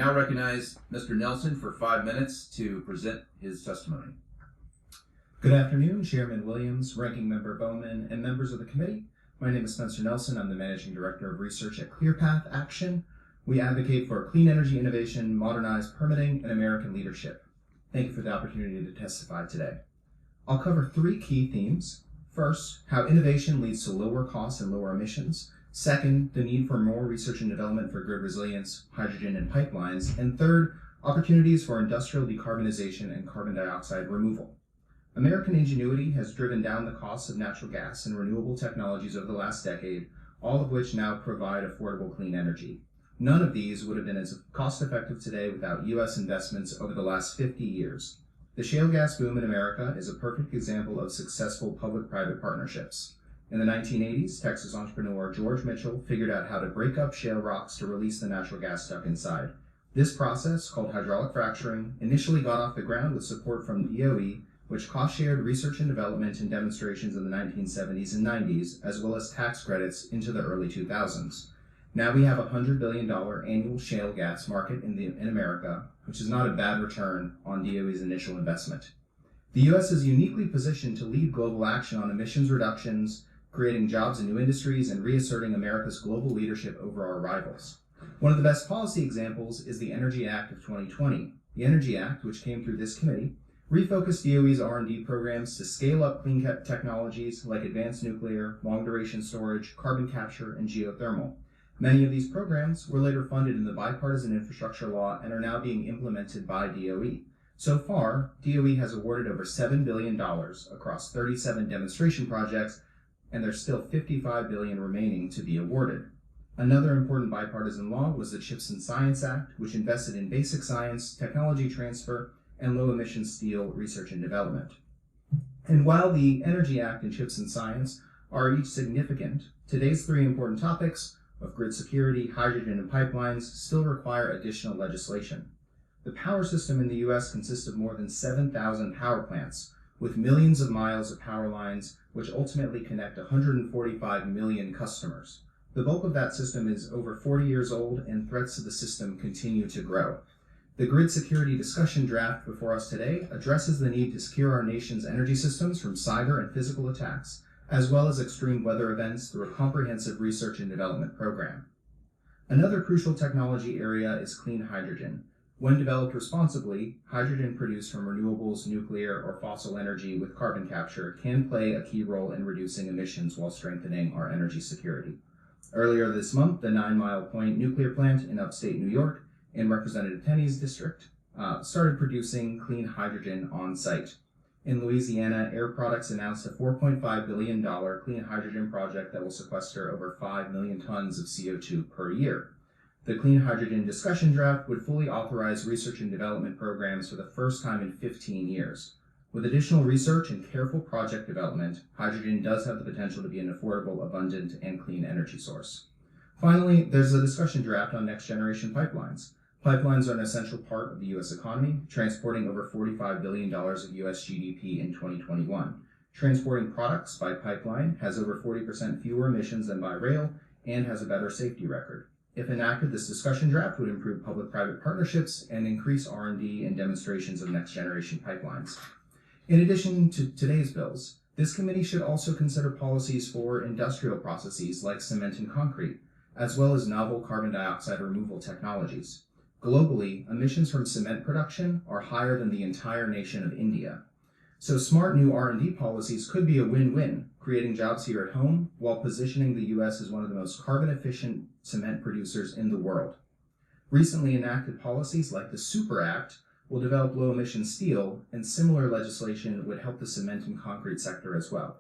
now recognize Mr. Nelson for 5 minutes to present his testimony. Good afternoon, Chairman Williams, Ranking Member Bowman, and members of the committee. My name is Spencer Nelson. I'm the Managing Director of Research at ClearPath Action. We advocate for clean energy innovation, modernized permitting, and American leadership. Thank you for the opportunity to testify today. I'll cover 3 key themes. First, how innovation leads to lower costs and lower emissions. Second, the need for more research and development for grid resilience, hydrogen, and pipelines. And third, opportunities for industrial decarbonization and carbon dioxide removal. American ingenuity has driven down the costs of natural gas and renewable technologies over the last decade, all of which now provide affordable clean energy. None of these would have been as cost-effective today without U.S. investments over the last 50 years. The shale gas boom in America is a perfect example of successful public-private partnerships. In the 1980s, Texas entrepreneur George Mitchell figured out how to break up shale rocks to release the natural gas stuck inside. This process, called hydraulic fracturing, initially got off the ground with support from DOE, which cost-shared research and development and demonstrations in the 1970s and 90s, as well as tax credits into the early 2000s. Now we have a $100 billion annual shale gas market in America, which is not a bad return on DOE's initial investment. The U.S. is uniquely positioned to lead global action on emissions reductions, creating jobs in new industries, and reasserting America's global leadership over our rivals. One of the best policy examples is the Energy Act of 2020. The Energy Act, which came through this committee, refocused DOE's R&D programs to scale up clean technologies like advanced nuclear, long-duration storage, carbon capture, and geothermal. Many of these programs were later funded in the bipartisan infrastructure law and are now being implemented by DOE. So far, DOE has awarded over $7 billion across 37 demonstration projects, and there's still $55 billion remaining to be awarded. Another important bipartisan law was the CHIPS and Science Act, which invested in basic science, technology transfer, and low-emission steel research and development. And while the Energy Act and CHIPS and Science are each significant, today's 3 important topics of grid security, hydrogen, and pipelines still require additional legislation. The power system in the U.S. consists of more than 7,000 power plants, with millions of miles of power lines, which ultimately connect 145 million customers. The bulk of that system is over 40 years old, and threats to the system continue to grow. The grid security discussion draft before us today addresses the need to secure our nation's energy systems from cyber and physical attacks, as well as extreme weather events through a comprehensive research and development program. Another crucial technology area is clean hydrogen. When developed responsibly, hydrogen produced from renewables, nuclear, or fossil energy with carbon capture can play a key role in reducing emissions while strengthening our energy security. Earlier this month, the 9 Mile Point nuclear plant in upstate New York, in Representative Tenney's district, started producing clean hydrogen on site. In Louisiana, Air Products announced a $4.5 billion clean hydrogen project that will sequester over 5 million tons of CO2 per year. The Clean Hydrogen discussion draft would fully authorize research and development programs for the first time in 15 years. With additional research and careful project development, hydrogen does have the potential to be an affordable, abundant, and clean energy source. Finally, there's a discussion draft on next-generation pipelines. Pipelines are an essential part of the U.S. economy, transporting over $45 billion of U.S. GDP in 2021. Transporting products by pipeline has over 40% fewer emissions than by rail and has a better safety record. If enacted, this discussion draft would improve public-private partnerships and increase R&D and demonstrations of next-generation pipelines. In addition to today's bills, this committee should also consider policies for industrial processes like cement and concrete, as well as novel carbon dioxide removal technologies. Globally, emissions from cement production are higher than the entire nation of India. So smart new R&D policies could be a win-win, creating jobs here at home while positioning the U.S. as one of the most carbon-efficient cement producers in the world. Recently enacted policies like the Super Act will develop low-emission steel, and similar legislation would help the cement and concrete sector as well.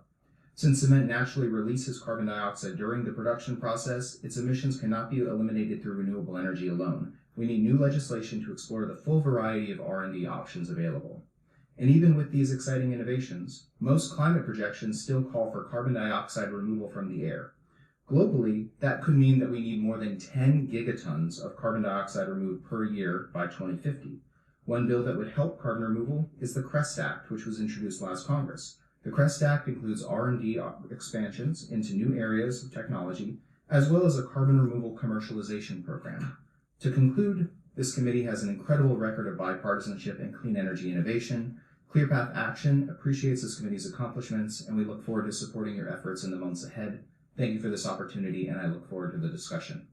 Since cement naturally releases carbon dioxide during the production process, its emissions cannot be eliminated through renewable energy alone. We need new legislation to explore the full variety of R&D options available. And even with these exciting innovations, most climate projections still call for carbon dioxide removal from the air. Globally, that could mean that we need more than 10 gigatons of carbon dioxide removed per year by 2050. One bill that would help carbon removal is the CREST Act, which was introduced last Congress. The CREST Act includes R&D expansions into new areas of technology, as well as a carbon removal commercialization program. To conclude, This committee has an incredible record of bipartisanship in clean energy innovation. ClearPath Action appreciates this committee's accomplishments, and we look forward to supporting your efforts in the months ahead. Thank you for this opportunity, and I look forward to the discussion.